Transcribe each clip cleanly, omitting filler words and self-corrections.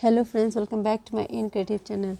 Hello friends, welcome back to my in creative channel.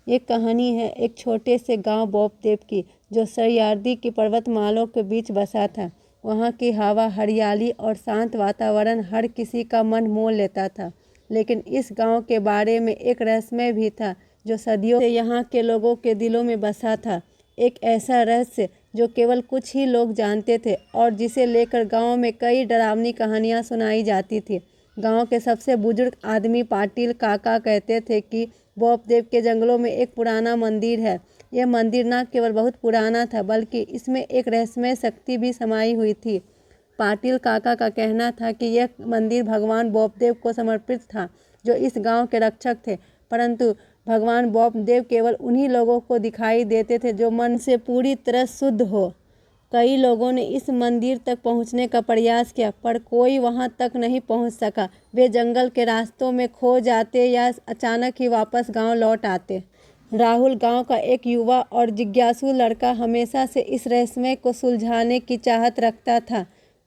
ये कहानी है एक छोटे से गांव बोपदेव की, जो सह्याद्री की पर्वतमालाओं के बीच बसा था। वहाँ की हवा, हरियाली और शांत वातावरण हर किसी का मन मोह लेता था। लेकिन इस गांव के बारे में एक रहस्य भी था, जो सदियों से यहाँ के लोगों के दिलों में बसा था। एक ऐसा रहस्य जो केवल कुछ ही लोग जानते थे और जिसे लेकर गाँव में कई डरावनी कहानियाँ सुनाई जाती थी। गांव के सबसे बुजुर्ग आदमी पाटिल काका कहते थे कि बोपदेव के जंगलों में एक पुराना मंदिर है। यह मंदिर न केवल बहुत पुराना था, बल्कि इसमें एक रहस्यमय शक्ति भी समाई हुई थी। पाटिल काका का कहना था कि यह मंदिर भगवान बोपदेव को समर्पित था, जो इस गांव के रक्षक थे। परंतु भगवान बोपदेव केवल उन्हीं लोगों को दिखाई देते थे जो मन से पूरी तरह शुद्ध हो। कई लोगों ने इस मंदिर तक पहुंचने का प्रयास किया, पर कोई वहां तक नहीं पहुंच सका। वे जंगल के रास्तों में खो जाते या अचानक ही वापस गांव लौट आते। राहुल गांव का एक युवा और जिज्ञासु लड़का हमेशा से इस रहस्य को सुलझाने की चाहत रखता था।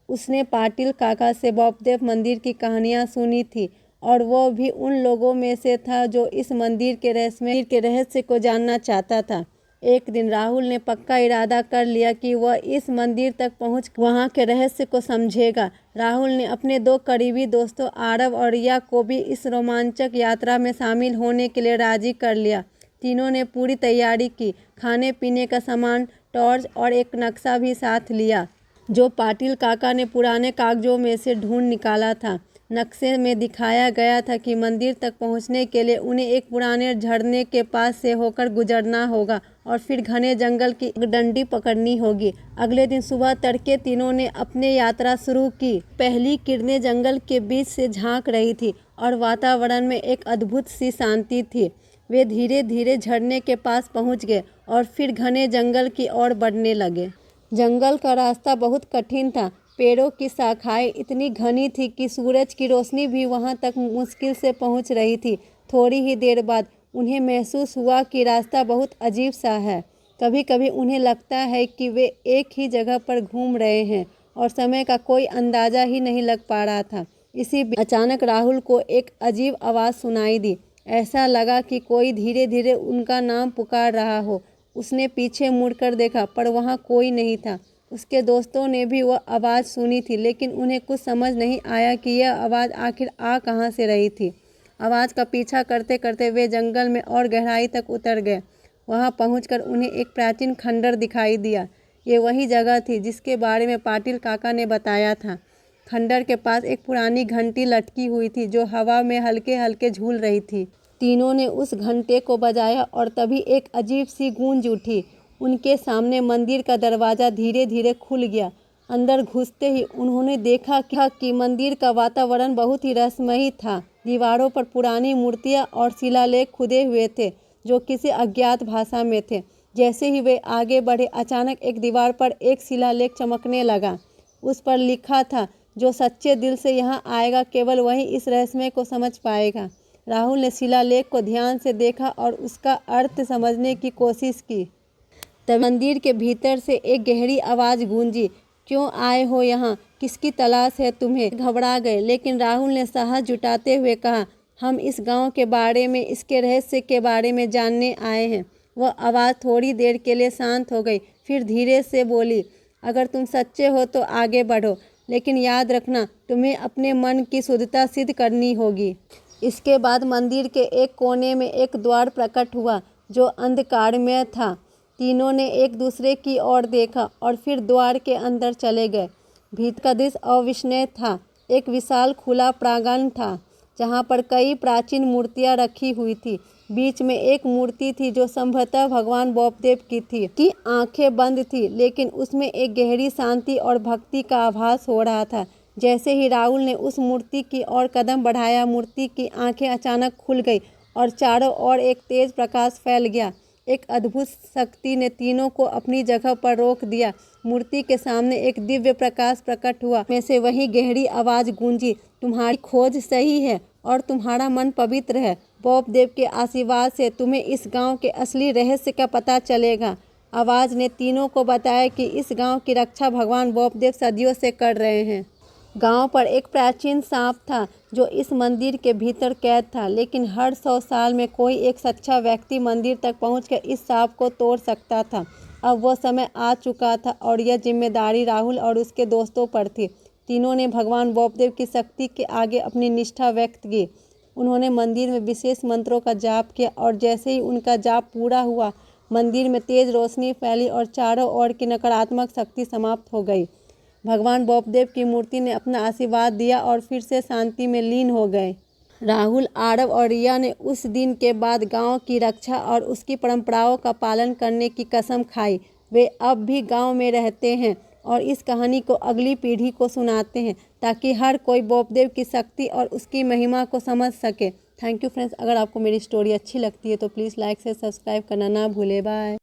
उसने पाटिल काका से बोपदेव मंदिर की कहानियाँ सुनी थी और वो भी उन लोगों में से था जो इस मंदिर के रहस्य को जानना चाहता था। एक दिन राहुल ने पक्का इरादा कर लिया कि वह इस मंदिर तक पहुंच वहां के रहस्य को समझेगा। राहुल ने अपने दो करीबी दोस्तों आरव और रिया को भी इस रोमांचक यात्रा में शामिल होने के लिए राजी कर लिया। तीनों ने पूरी तैयारी की, खाने पीने का सामान, टॉर्च और एक नक्शा भी साथ लिया, जो पाटिल काका ने पुराने कागजों में से ढूंढ निकाला था। नक्शे में दिखाया गया था कि मंदिर तक पहुंचने के लिए उन्हें एक पुराने झरने के पास से होकर गुजरना होगा और फिर घने जंगल की डंडी पकड़नी होगी। अगले दिन सुबह तड़के तीनों ने अपनी यात्रा शुरू की। पहली किरणें जंगल के बीच से झांक रही थी और वातावरण में एक अद्भुत सी शांति थी। वे धीरे धीरे झरने के पास पहुँच गए और फिर घने जंगल की ओर बढ़ने लगे। जंगल का रास्ता बहुत कठिन था। पेड़ों की शाखाएं इतनी घनी थी कि सूरज की रोशनी भी वहां तक मुश्किल से पहुंच रही थी। थोड़ी ही देर बाद उन्हें महसूस हुआ कि रास्ता बहुत अजीब सा है। कभी कभी उन्हें लगता है कि वे एक ही जगह पर घूम रहे हैं और समय का कोई अंदाज़ा ही नहीं लग पा रहा था। इसी बीच अचानक राहुल को एक अजीब आवाज़ सुनाई दी। ऐसा लगा कि कोई धीरे धीरे उनका नाम पुकार रहा हो। उसने पीछे मुड़कर देखा, पर वहाँ कोई नहीं था। उसके दोस्तों ने भी वह आवाज़ सुनी थी, लेकिन उन्हें कुछ समझ नहीं आया कि यह आवाज़ आखिर आ कहाँ से रही थी। आवाज़ का पीछा करते करते वे जंगल में और गहराई तक उतर गए। वहाँ पहुंचकर उन्हें एक प्राचीन खंडर दिखाई दिया। ये वही जगह थी जिसके बारे में पाटिल काका ने बताया था। खंडर के पास एक पुरानी घंटी लटकी हुई थी, जो हवा में हल्के हल्के झूल रही थी। तीनों ने उस घंटे को बजाया और तभी एक अजीब सी गूंज उठी। उनके सामने मंदिर का दरवाज़ा धीरे धीरे खुल गया। अंदर घुसते ही उन्होंने देखा कि मंदिर का वातावरण बहुत ही रहस्यमयी था। दीवारों पर पुरानी मूर्तियां और शिलालेख खुदे हुए थे, जो किसी अज्ञात भाषा में थे। जैसे ही वे आगे बढ़े, अचानक एक दीवार पर एक शिलालेख चमकने लगा। उस पर लिखा था, जो सच्चे दिल से यहाँ आएगा, केवल वही इस रहस्य को समझ पाएगा। राहुल ने शिलालेख को ध्यान से देखा और उसका अर्थ समझने की कोशिश की। तब मंदिर के भीतर से एक गहरी आवाज़ गूंजी, क्यों आए हो यहाँ? किसकी तलाश है तुम्हें? घबरा गए, लेकिन राहुल ने साहस जुटाते हुए कहा, हम इस गांव के बारे में, इसके रहस्य के बारे में जानने आए हैं। वह आवाज़ थोड़ी देर के लिए शांत हो गई, फिर धीरे से बोली, अगर तुम सच्चे हो तो आगे बढ़ो, लेकिन याद रखना, तुम्हें अपने मन की शुद्धता सिद्ध करनी होगी। इसके बाद मंदिर के एक कोने में एक द्वार प्रकट हुआ, जो अंधकार में था। तीनों ने एक दूसरे की ओर देखा और फिर द्वार के अंदर चले गए। भीतर का दृश्य अविस्मरणीय था। एक विशाल खुला प्रांगण था, जहाँ पर कई प्राचीन मूर्तियाँ रखी हुई थी। बीच में एक मूर्ति थी जो संभवतः भगवान बोपदेव की थी, कि आंखें बंद थी, लेकिन उसमें एक गहरी शांति और भक्ति का आभास हो रहा था। जैसे ही राहुल ने उस मूर्ति की ओर कदम बढ़ाया, मूर्ति की आंखें अचानक खुल गई और चारों ओर एक तेज प्रकाश फैल गया। एक अद्भुत शक्ति ने तीनों को अपनी जगह पर रोक दिया। मूर्ति के सामने एक दिव्य प्रकाश प्रकट हुआ, में से वही गहरी आवाज़ गूंजी, तुम्हारी खोज सही है और तुम्हारा मन पवित्र है। बोपदेव के आशीर्वाद से तुम्हें इस गांव के असली रहस्य का पता चलेगा। आवाज़ ने तीनों को बताया कि इस गांव की रक्षा भगवान बोपदेव सदियों से कर रहे हैं। गांव पर एक प्राचीन सांप था जो इस मंदिर के भीतर कैद था, लेकिन हर 100 साल में कोई एक सच्चा व्यक्ति मंदिर तक पहुंचकर इस सांप को तोड़ सकता था। अब वो समय आ चुका था और यह जिम्मेदारी राहुल और उसके दोस्तों पर थी। तीनों ने भगवान बॉपदेव की शक्ति के आगे अपनी निष्ठा व्यक्त की। उन्होंने मंदिर में विशेष मंत्रों का जाप किया और जैसे ही उनका जाप पूरा हुआ, मंदिर में तेज रोशनी फैली और चारों ओर की नकारात्मक शक्ति समाप्त हो गई। भगवान बॉपदेव की मूर्ति ने अपना आशीर्वाद दिया और फिर से शांति में लीन हो गए। राहुल, आरव और रिया ने उस दिन के बाद गांव की रक्षा और उसकी परंपराओं का पालन करने की कसम खाई। वे अब भी गांव में रहते हैं और इस कहानी को अगली पीढ़ी को सुनाते हैं ताकि हर कोई बॉपदेव की शक्ति और उसकी महिमा को समझ सके। Thank you friends. अगर आपको मेरी स्टोरी अच्छी लगती है तो प्लीज़ लाइक से सब्सक्राइब करना ना भूलें। बाय।